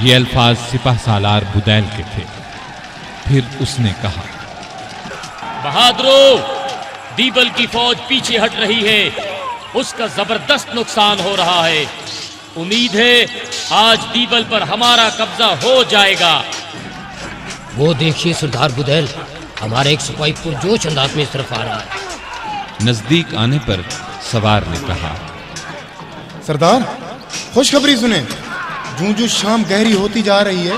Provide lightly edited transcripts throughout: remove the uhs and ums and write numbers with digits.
یہ الفاظ سپہ سالار بدیل کے تھے۔ پھر اس نے کہا، بہادرو، دیبل کی فوج پیچھے ہٹ رہی ہے، اس کا زبردست نقصان ہو رہا ہے۔ امید ہے آج دیبل پر ہمارا قبضہ ہو جائے گا۔ وہ دیکھیے سردار بدیل، ہمارا ایک سپاہی پرجوش انداز میں اس طرف آ رہا ہے۔ نزدیک آنے پر سوار نے کہا، سردار، خوشخبری سنیں، جوں شام گہری ہوتی جا رہی ہے،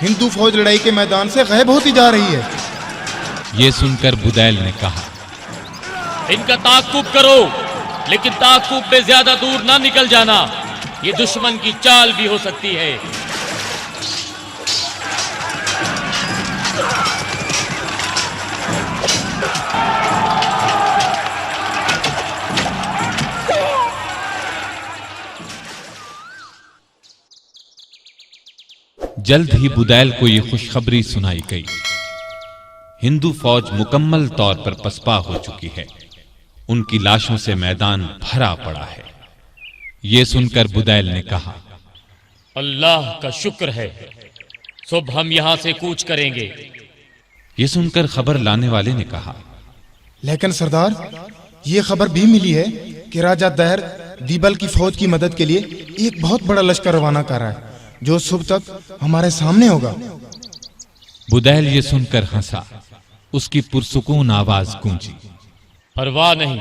ہندو فوج لڑائی کے میدان سے غائب ہوتی جا رہی ہے۔ یہ سن کر بدیل نے کہا، ان کا تعاقب کرو، لیکن تعاقب میں زیادہ دور نہ نکل جانا، یہ دشمن کی چال بھی ہو سکتی ہے۔ جلد ہی بدیل کو یہ خوشخبری سنائی گئی۔ ہندو فوج مکمل طور پر پسپا ہو چکی ہے، ان کی لاشوں سے میدان بھرا پڑا ہے۔ یہ سن کر بدیل نے کہا، اللہ کا شکر ہے، صبح ہم یہاں سے کوچ کریں گے۔ یہ سن کر خبر لانے والے نے کہا، لیکن سردار، یہ خبر بھی ملی ہے کہ راجہ دہر دیبل کی فوج کی مدد کے لیے ایک بہت بڑا لشکر روانہ کر رہا ہے، جو صبح تک ہمارے سامنے ہوگا۔ بدیل یہ سن کر ہنسا، اس کی پرسکون آواز گونجی، پرواہ نہیں،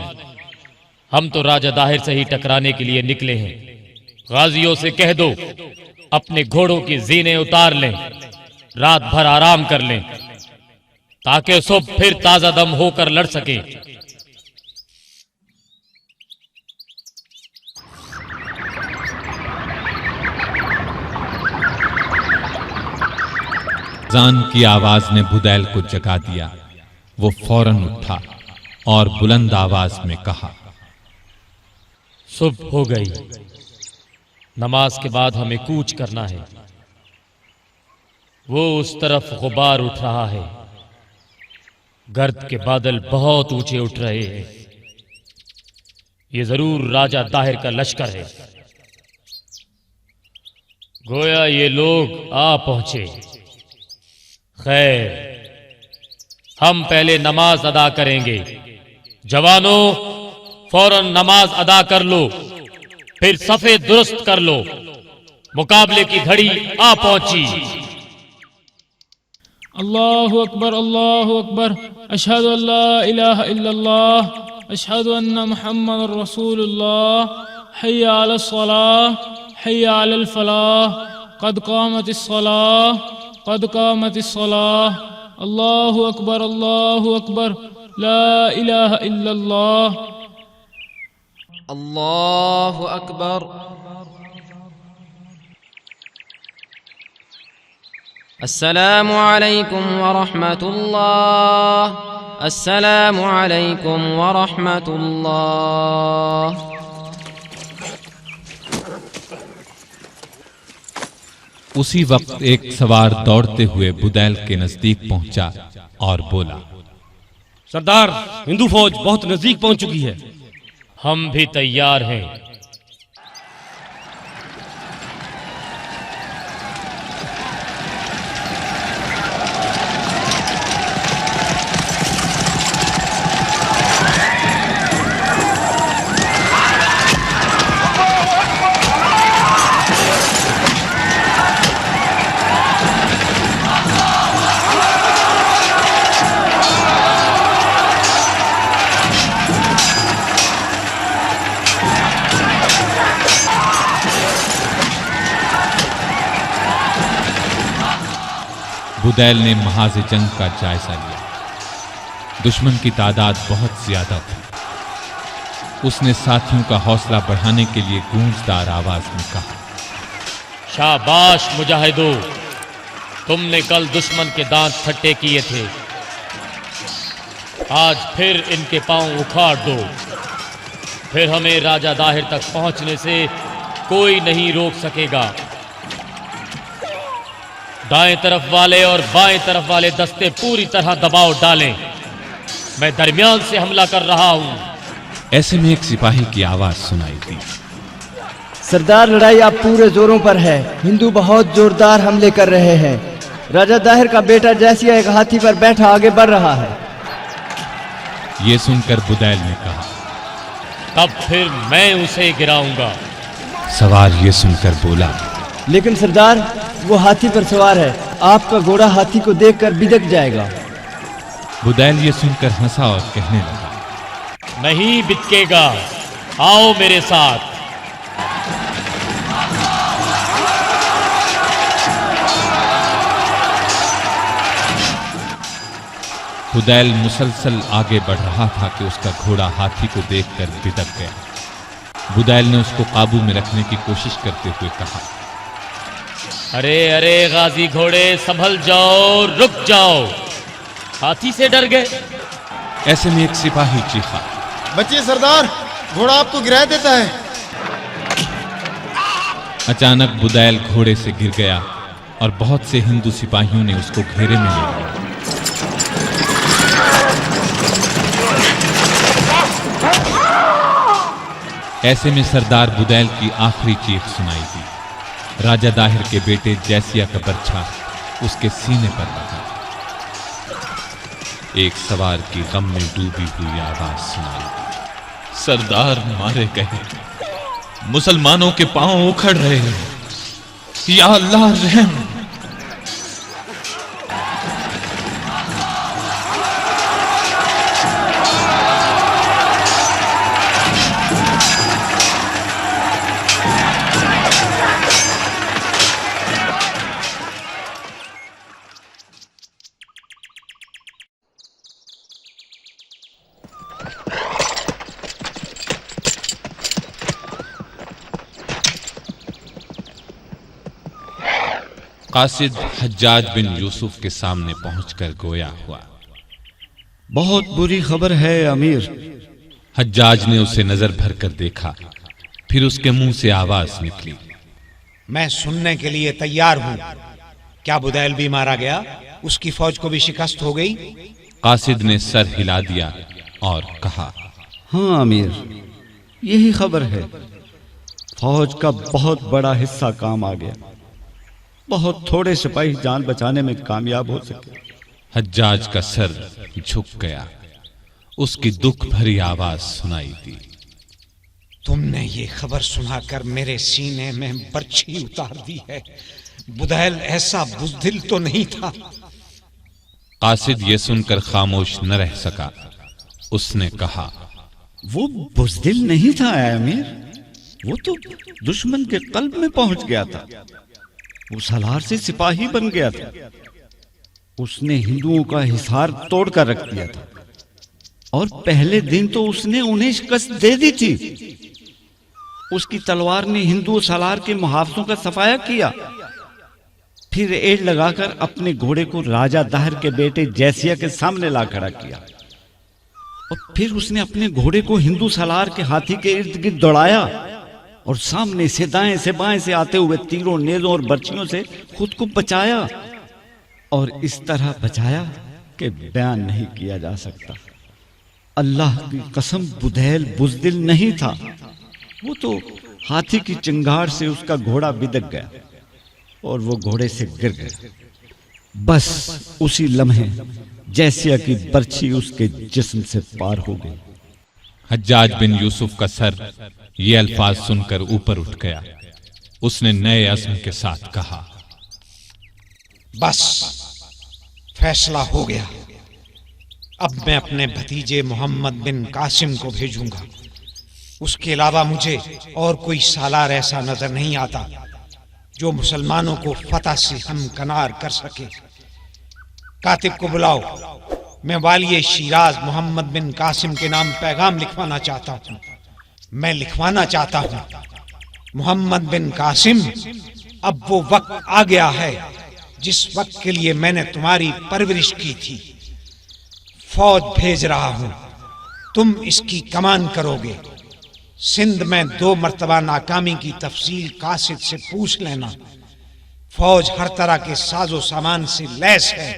ہم تو راجہ داہر سے ہی ٹکرانے کے لیے نکلے ہیں۔ غازیوں سے کہہ دو اپنے گھوڑوں کی زینے اتار لیں، رات بھر آرام کر لیں، تاکہ صبح پھر تازہ دم ہو کر لڑ سکیں۔ اذان کی آواز نے بدیل کو جگا دیا۔ وہ فوراً اٹھا اور بلند آواز میں کہا، صبح ہو گئی، نماز کے بعد ہمیں کوچ کرنا ہے۔ وہ اس طرف غبار اٹھ رہا ہے، گرد کے بادل بہت اونچے اٹھ رہے ہیں۔ یہ ضرور راجہ داہر کا لشکر ہے، گویا یہ لوگ آ پہنچے۔ خیر، ہم پہلے نماز ادا کریں گے۔ جوانوں، فوراً نماز ادا کر لو، پھر صفے درست کر لو، مقابلے کی گھڑی آ پہنچی۔ اللہ اکبر، اللہ اکبر، اشہد ان لا الہ الا اللہ، اشہد ان محمد رسول اللہ، حی علی الصلاة، حی علی الفلاح، قد قامت الصلاة، قد قامت الصلاة، اللہ اکبر، اللہ اکبر، لا الہ الا اللہ۔ اللہ اکبر۔ السلام علیکم ورحمۃ اللہ، السلام علیکم ورحمۃ اللہ۔ اسی وقت ایک سوار دوڑتے ہوئے بدیل کے نزدیک پہنچا اور بولا، سردار، ہندو فوج بہت نزدیک پہنچ چکی ہے۔ ہم بھی تیار ہیں۔ بدیل نے محاذ جنگ کا جائزہ لیا۔ دشمن کی تعداد بہت زیادہ تھی۔ اس نے ساتھیوں کا حوصلہ بڑھانے کے لیے گونجدار آواز میں کہا، شاباش مجاہدو، تم نے کل دشمن کے دانت کھٹے کیے تھے، آج پھر ان کے پاؤں اکھاڑ دو، پھر ہمیں راجہ داہر تک پہنچنے سے کوئی نہیں روک سکے گا۔ دائیں طرف والے اور بائیں طرف والے دستے پوری طرح دباؤ ڈالیں، میں درمیان سے حملہ کر رہا ہوں۔ ایسے میں ایک سپاہی کی آواز سنائی دی، سردار لڑائی اب پورے زوروں پر ہے. ہندو بہت زوردار حملے کر رہے ہیں. راجہ داہر کا بیٹا جیسیا ایک ہاتھی پر بیٹھا آگے بڑھ رہا ہے. یہ سن کر بدیل نے کہا، تب پھر میں اسے گراؤں گا. سوار یہ سن کر بولا، لیکن سردار وہ ہاتھی پر سوار ہے. آپ کا گھوڑا ہاتھی کو دیکھ کر بدک جائے گا. بدیل یہ سن کر ہنسا اور کہنے لگا، نہیں بتکے گا، آؤ میرے ساتھ. بدیل مسلسل آگے بڑھ رہا تھا کہ اس کا گھوڑا ہاتھی کو دیکھ کر بدک گیا. بدیل نے اس کو قابو میں رکھنے کی کوشش کرتے ہوئے کہا، ارے ارے غازی گھوڑے سنبھل جاؤ، رک جاؤ، ہاتھی سے ڈر گئے. ایسے میں ایک سپاہی چیخا، بچیے سردار، گھوڑا آپ کو گرا دیتا ہے. اچانک بدیل گھوڑے سے گر گیا اور بہت سے ہندو سپاہیوں نے اس کو گھیرے میں لے لیا. ایسے میں سردار بدیل کی آخری چیخ سنائی دی. راجہ داہر کے بیٹے جیسیا کا برچھا اس کے سینے پر لگا. ایک سوار کی غم میں ڈوبی ہوئی آواز سنائی دی، سردار مارے گئے، مسلمانوں کے پاؤں اکھڑ رہے ہیں، یا اللہ رحم. قاصد حجاج بن یوسف کے سامنے پہنچ کر گویا ہوا. بہت بری خبر ہے امیر. حجاج نے اسے نظر بھر کر دیکھا، پھر اس کے منہ سے آواز نکلی، میں سننے کے لیے تیار ہوں. کیا بدیل بھی مارا گیا؟ اس کی فوج کو بھی شکست ہو گئی؟ قاصد نے سر ہلا دیا اور کہا، ہاں امیر، یہی خبر ہے. فوج کا بہت بڑا حصہ کام آ گیا. بہت تھوڑے سپاہی جان بچانے میں کامیاب ہو سکے. حجاج کا سر جھک گیا. اس کی دکھ بھری آواز سنائی دی، تم نے یہ خبر سنا کر میرے سینے میں برچھی اتار دی ہے. بدیل ایسا بزدل تو نہیں تھا. قاصد یہ سن کر خاموش نہ رہ سکا. اس نے کہا، وہ بزدل نہیں تھا اے امیر، وہ تو دشمن کے قلب میں پہنچ گیا تھا. وہ سالار سے سپاہی بن گیا تھا. اس نے ہندوؤں کا حصار توڑ کر رکھ دیا تھا، اور پہلے دن تو اس نے انہیں شکست دے دی تھی. اس کی تلوار نے ہندو سالار کے محافظوں کا صفایا کیا. پھر ایڑ لگا کر اپنے گھوڑے کو راجہ داہر کے بیٹے جیسیا کے سامنے لا کھڑا کیا، اور پھر اس نے اپنے گھوڑے کو ہندو سالار کے ہاتھی کے ارد گرد دوڑایا، اور سامنے سے دائیں سے بائیں سے آتے ہوئے تیروں، نیزوں اور برچھیوں سے خود کو بچایا. اور اس طرح بچایا کہ بیان نہیں کیا جا سکتا. اللہ کی قسم بدیل بزدل نہیں تھا. وہ تو ہاتھی کی چنگاڑ سے اس کا گھوڑا بدک گیا اور وہ گھوڑے سے گر گیا. بس اسی لمحے جیسیا کی برچھی اس کے جسم سے پار ہو گئی. حجاج بن یوسف کا سر یہ الفاظ سن کر اوپر اٹھ گیا. اس نے نئے عزم کے ساتھ کہا، بس فیصلہ ہو گیا. اب میں اپنے بھتیجے محمد بن قاسم کو بھیجوں گا. اس کے علاوہ مجھے اور کوئی سالار ایسا نظر نہیں آتا جو مسلمانوں کو فتح سے ہمکنار کر سکے. کاتب کو بلاؤ. میں والی شیراز محمد بن قاسم کے نام پیغام لکھوانا چاہتا ہوں. میں لکھوانا چاہتا ہوں، محمد بن قاسم، اب وہ وقت آ گیا ہے جس وقت کے لیے میں نے تمہاری پرورش کی تھی. فوج بھیج رہا ہوں، تم اس کی کمان کرو گے. سندھ میں 2 مرتبہ ناکامی کی تفصیل قاصد سے پوچھ لینا. فوج ہر طرح کے ساز و سامان سے لیس ہے،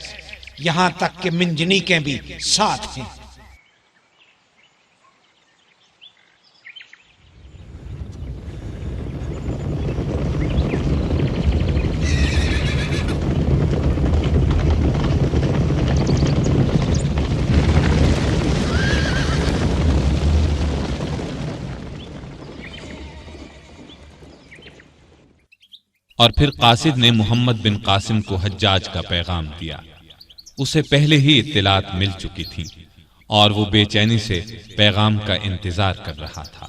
یہاں تک کہ منجنیقیں بھی ساتھ ہیں. اور پھر قاصد نے محمد بن قاسم کو حجاج کا پیغام دیا۔ اسے پہلے ہی اطلاعات مل چکی تھیں اور وہ بے چینی سے پیغام کا انتظار کر رہا تھا۔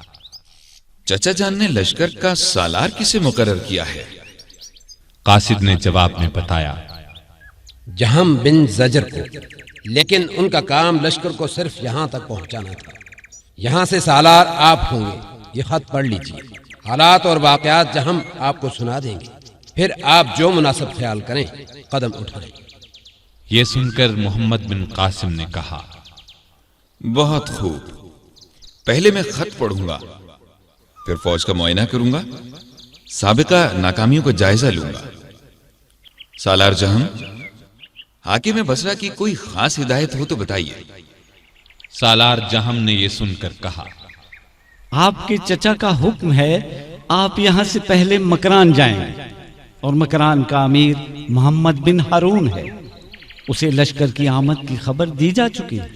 چچا جان نے لشکر کا سالار کسے مقرر کیا ہے؟ قاصد نے جواب میں بتایا، جہم بن زجر کو، لیکن ان کا کام لشکر کو صرف یہاں تک پہنچانا تھا۔ یہاں سے سالار آپ ہوں گے۔ یہ خط پڑھ لیجیے، حالات اور واقعات جہم آپ کو سنا دیں گے، پھر آپ جو مناسب خیال کریں قدم اٹھائیں۔ یہ سن کر محمد بن قاسم نے کہا، بہت خوب، پہلے میں خط پڑھوں گا، پھر فوج کا معائنہ کروں گا، سابقہ ناکامیوں کا جائزہ لوں گا۔ سالار جہم، حاکم بصرہ کی کوئی خاص ہدایت ہو تو بتائیے۔ سالار جہم نے یہ سن کر کہا، آپ کے چچا کا حکم ہے آپ یہاں سے پہلے مکران جائیں، اور مکران کا امیر محمد بن ہارون ہے۔ اسے لشکر کی آمد کی خبر دی جا چکی ہے،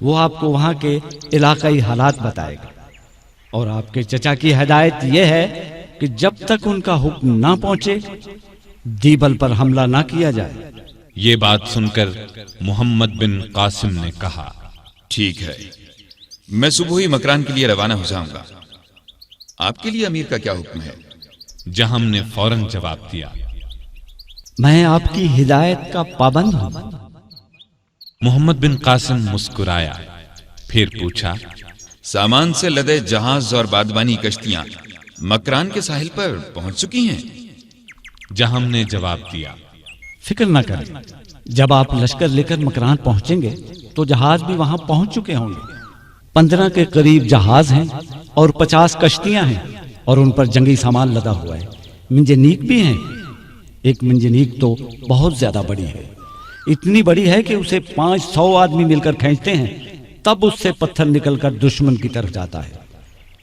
وہ آپ کو وہاں کے علاقائی حالات بتائے گا، اور آپ کے چچا کی ہدایت یہ ہے کہ جب تک ان کا حکم نہ پہنچے دیبل پر حملہ نہ کیا جائے۔ یہ بات سن کر محمد بن قاسم نے کہا، ٹھیک ہے، میں صبح ہی مکران کے لیے روانہ ہو جاؤں گا۔ آپ کے لیے امیر کا کیا حکم ہے؟ جہم نے فوراً جواب دیا، میں آپ کی ہدایت کا پابند ہوں۔ محمد بن قاسم مسکرایا، پھر پوچھا، سامان سے لدے جہاز اور بادبانی کشتیاں مکران کے ساحل پر پہنچ چکی ہیں؟ جہم نے جواب دیا، فکر نہ کریں، جب آپ لشکر لے کر مکران پہنچیں گے تو جہاز بھی وہاں پہنچ چکے ہوں گے۔ 15 کے قریب جہاز ہیں اور 50 کشتیاں ہیں، اور ان پر جنگی سامان لدا ہوا ہے۔ منجنیک بھی ہیں۔ ایک منجنیک تو بہت زیادہ بڑی ہے، اتنی بڑی ہے کہ اسے 500 آدمی مل کر کھینچتے ہیں، تب اس سے پتھر نکل کر دشمن کی طرف جاتا ہے۔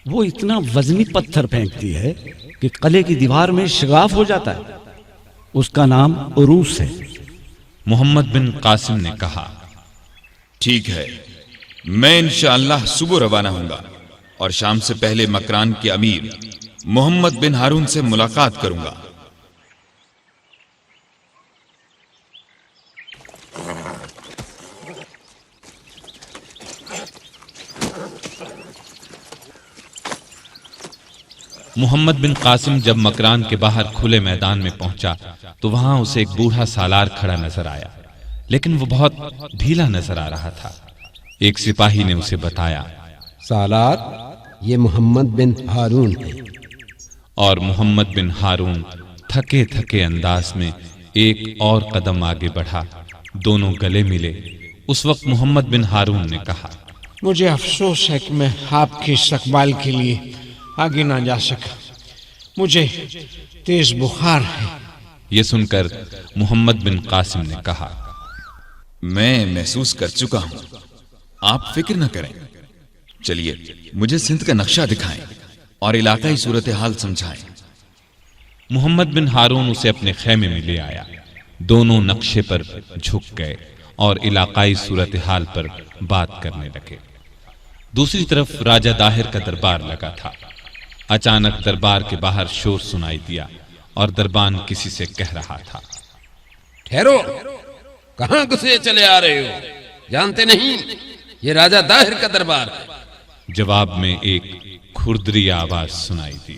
وہ اتنا وزنی پتھر پھینکتی ہے کہ قلعے کی دیوار میں شگاف ہو جاتا ہے۔ اس کا نام عروس ہے۔ محمد بن قاسم نے کہا، ٹھیک ہے، میں انشاءاللہ صبح روانہ ہوں گا اور شام سے پہلے مکران کے امیر محمد بن ہارون سے ملاقات کروں گا۔ محمد بن قاسم جب مکران کے باہر کھلے میدان میں پہنچا تو وہاں اسے ایک بوڑھا سالار کھڑا نظر آیا، لیکن وہ بہت ڈھیلا نظر آ رہا تھا۔ ایک سپاہی نے اسے بتایا، سالار، یہ محمد بن ہارون ہے۔ اور محمد بن ہارون تھکے تھکے انداز میں ایک اور قدم آگے بڑھا، دونوں گلے ملے۔ اس وقت محمد بن ہارون نے کہا، مجھے افسوس ہے کہ میں آپ کے استقبال کے لیے آگے نہ جا سکا، مجھے تیز بخار ہے۔ یہ سن کر محمد بن قاسم نے کہا، میں محسوس کر چکا ہوں، آپ فکر نہ کریں، چلیے مجھے سندھ کا نقشہ دکھائیں اور علاقائی صورتحال سمجھائیں۔ محمد بن ہارون اسے اپنے خیمے میں لے آیا۔ دونوں نقشے پر جھک گئے اور علاقائی صورتحال پر بات کرنے لگے۔ دوسری طرف راجہ داہر کا دربار لگا تھا۔ اچانک دربار کے باہر شور سنائی دیا اور دربان کسی سے کہہ رہا تھا، ٹھہرو، کہاں گھسے چلے آ رہے ہو؟ جانتے نہیں یہ راجہ داہر کا دربار ہے؟ جواب میں ایک کھردری آواز سنائی دی،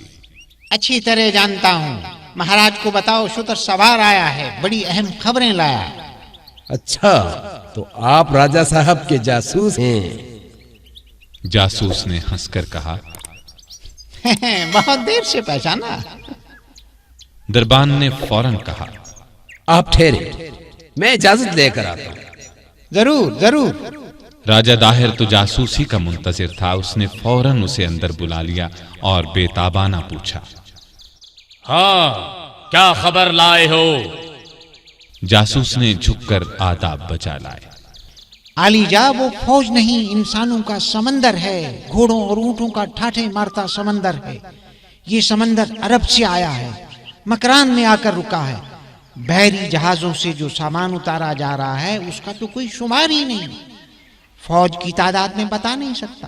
اچھی طرح جانتا ہوں، مہاراج کو بتاؤ شتر سوار آیا ہے، بڑی اہم خبریں لایا۔ اچھا، تو آپ راجہ صاحب کے جاسوس ہیں؟ جاسوس نے ہنس کر کہا، بہت دیر سے پہچانا۔ دربان نے فوراً کہا، آپ ٹھہرے، میں اجازت لے کر آتا ہوں۔ ضرور ضرور۔ راجہ داہر تو جاسوسی کا منتظر تھا، اس نے فوراً اسے اندر بلا لیا اور بے تابانہ پوچھا، ہاں، کیا خبر لائے ہو؟ جاسوس نے جھک کر آداب بجا لائے۔ عالی جا، وہ فوج نہیں، انسانوں کا سمندر ہے، گھوڑوں اور اونٹوں کا ٹھاٹھے مارتا سمندر ہے۔ یہ سمندر عرب سے آیا ہے، مکران میں آ کر رکا ہے۔ بحری جہازوں سے جو سامان اتارا جا رہا ہے اس کا تو کوئی شمار ہی نہیں، فوج کی تعداد میں بتا نہیں سکتا۔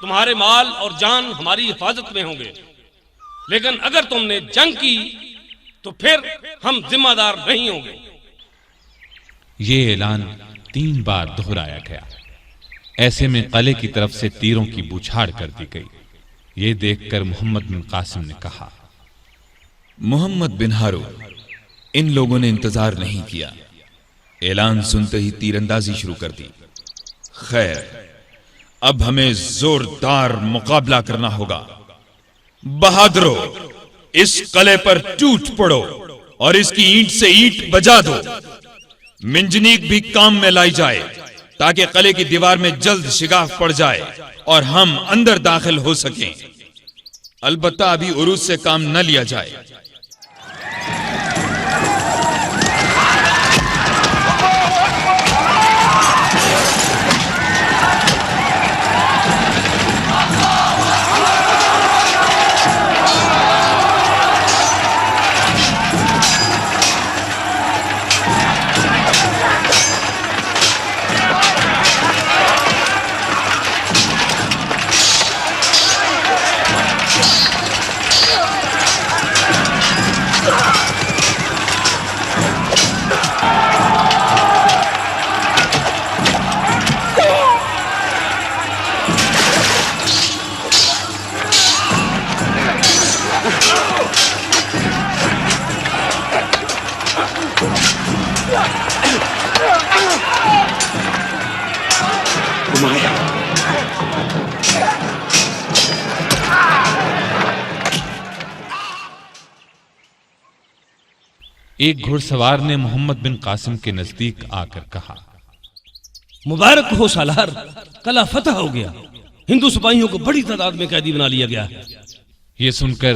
تمہارے مال اور جان ہماری حفاظت میں ہوں گے، لیکن اگر تم نے جنگ کی تو پھر ہم ذمہ دار نہیں ہوں گے۔ یہ اعلان 3 بار دہرایا گیا۔ ایسے میں قلعے کی طرف سے تیروں کی بوچھاڑ کر دی گئی۔ یہ دیکھ کر محمد بن قاسم نے کہا، محمد بن ہارون، ان لوگوں نے انتظار نہیں کیا، اعلان سنتے ہی تیر اندازی شروع کر دی۔ خیر، اب ہمیں زوردار مقابلہ کرنا ہوگا۔ بہادرو، اس قلعے پر ٹوٹ پڑو اور اس کی اینٹ سے اینٹ بجا دو۔ منجنیق بھی کام میں لائی جائے تاکہ قلعے کی دیوار میں جلد شگاف پڑ جائے اور ہم اندر داخل ہو سکیں۔ البتہ ابھی عروج سے کام نہ لیا جائے۔ ایک گھڑ سوار نے محمد بن قاسم کے نزدیک آ کر کہا، مبارک ہو سالار، قلعہ فتح ہو گیا، ہندو سپاہیوں کو بڑی تعداد میں قیدی بنا لیا گیا ہے۔ یہ سن کر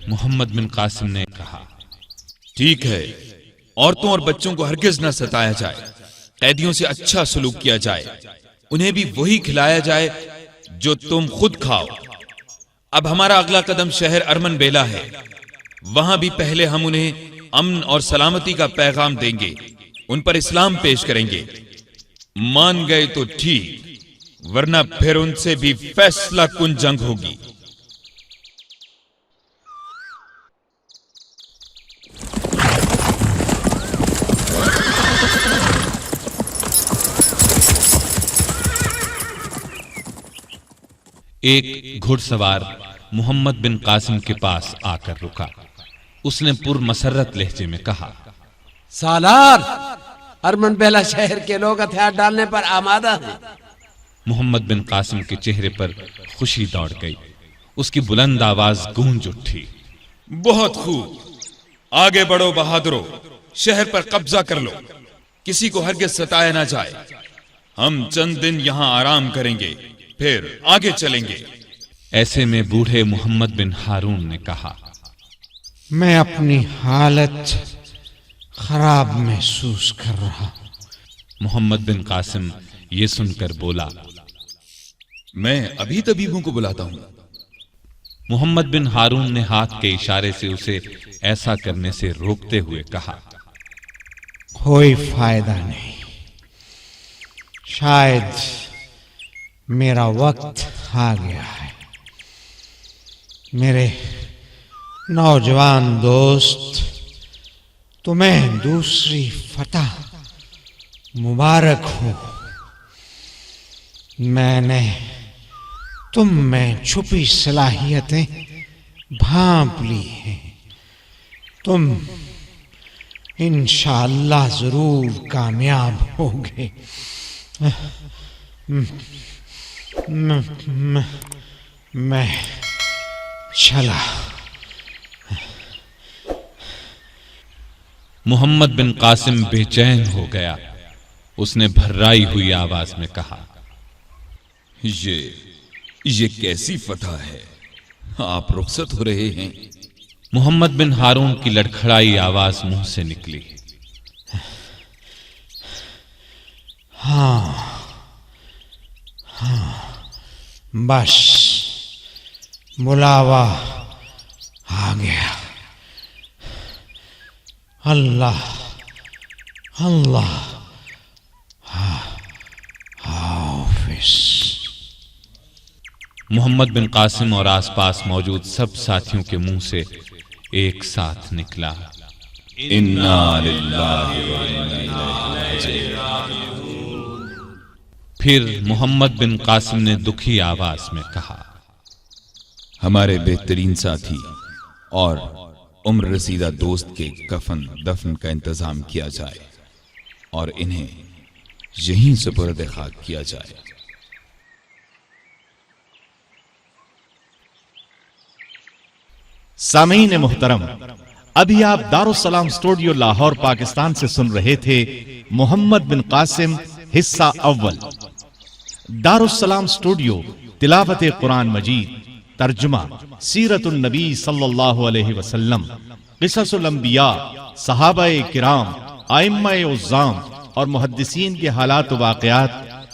محمد بن قاسم نے کہا، ٹھیک ہے، عورتوں اور بچوں کو ہرگز نہ ستایا جائے، قیدیوں سے اچھا سلوک کیا جائے، انہیں بھی وہی کھلایا جائے جو تم خود کھاؤ۔ اب ہمارا اگلا قدم شہر ارمن بیلا ہے، وہاں بھی پہلے ہم انہیں امن اور سلامتی کا پیغام دیں گے، ان پر اسلام پیش کریں گے۔ مان گئے تو ٹھیک، ورنہ پھر ان سے بھی فیصلہ کن جنگ ہوگی۔ ایک گھڑ سوار محمد بن قاسم کے پاس آ کر رکا۔ اس نے پر مسرت لہجے میں کہا، سالار، ارمن بیلا شہر کے لوگ ہتھیار ڈالنے پر آمادہ ہیں۔ محمد بن قاسم کے چہرے پر خوشی دوڑ گئی، اس کی بلند آواز گونج اٹھی۔ بہت خوب، آگے بڑھو بہادرو، شہر پر قبضہ کر لو، کسی کو ہرگز ستایا نہ جائے۔ ہم چند دن یہاں آرام کریں گے، پھر آگے چلیں گے۔ ایسے میں بوڑھے محمد بن ہارون نے کہا، میں اپنی حالت خراب محسوس کر رہا ہوں۔ محمد بن قاسم یہ سن کر بولا، میں ابھی طبیبوں کو بلاتا ہوں۔ محمد بن ہارون نے ہاتھ کے اشارے سے اسے ایسا کرنے سے روکتے ہوئے کہا، کوئی فائدہ نہیں، شاید میرا وقت آ گیا ہے۔ میرے نوجوان دوست، تمہیں دوسری فتح مبارک ہو۔ میں نے تم میں چھپی صلاحیتیں بھانپ لی ہیں، تم انشاءاللہ ضرور کامیاب ہوگے۔ میں چلا۔ محمد بن قاسم بے چین ہو گیا۔ اس نے بھررائی ہوئی آواز میں کہا، یہ کیسی فتح ہے؟ آپ رخصت ہو رہے ہیں؟ محمد بن ہارون کی لڑکھڑائی آواز منہ سے نکلی، ہاں بس بلاوا آ گیا۔ اللہ اللہ حافظ۔ محمد بن قاسم اور آس پاس موجود سب ساتھیوں کے منہ سے ایک ساتھ نکلا، انا للہ و انا الیہ راجعون۔ پھر محمد بن قاسم نے دکھی آواز میں کہا، ہمارے بہترین ساتھی اور عمر رسیدہ دوست کے کفن دفن کا انتظام کیا جائے اور انہیں یہیں سپرد خاک کیا جائے۔ سامعین محترم، ابھی آپ دارالسلام اسٹوڈیو لاہور پاکستان سے سن رہے تھے محمد بن قاسم حصہ اول۔ دارالسلام اسٹوڈیو تلاوت قرآن مجید، ترجمہ سیرت النبی صلی اللہ علیہ وسلم، قصص الانبیاء، صحابہ کرام، ائمہ اعظام اور محدثین کے حالات و واقعات،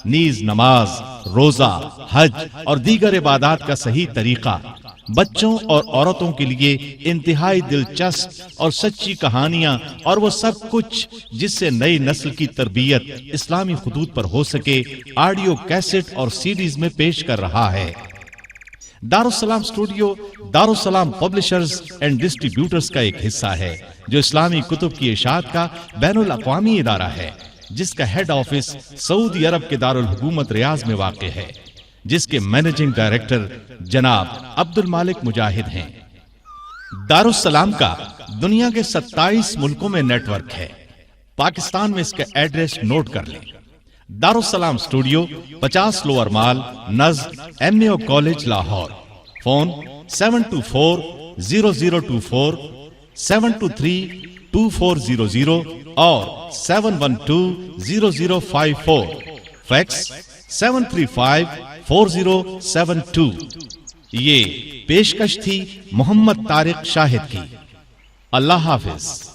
نیز نماز، روزہ، حج اور دیگر عبادات کا صحیح طریقہ، بچوں اور عورتوں کے لیے انتہائی دلچسپ اور سچی کہانیاں اور وہ سب کچھ جس سے نئی نسل کی تربیت اسلامی خطوط پر ہو سکے، آڈیو کیسٹ اور سیڈیز میں پیش کر رہا ہے۔ دارالسلام اسٹوڈیو دارالسلام پبلشرز اینڈ ڈسٹریبیوٹرز کا ایک حصہ ہے جو اسلامی کتب کی اشاعت کا بین الاقوامی ادارہ ہے، جس کا ہیڈ آفس سعودی عرب کے دارالحکومت ریاض میں واقع ہے، جس کے مینیجنگ ڈائریکٹر جناب عبد المالک مجاہد ہیں۔ دارالسلام کا دنیا کے 27 ملکوں میں نیٹ ورک ہے۔ پاکستان میں اس کا ایڈریس نوٹ کر لیں۔ دارالسلام اسٹوڈیو 50 لوور مال نزد MAO کالج لاہور۔ فون 724-0024 723-2400 اور 712-0054۔ فیکس 735-4072۔ یہ پیشکش تھی محمد طارق شاہد کی۔ اللہ حافظ۔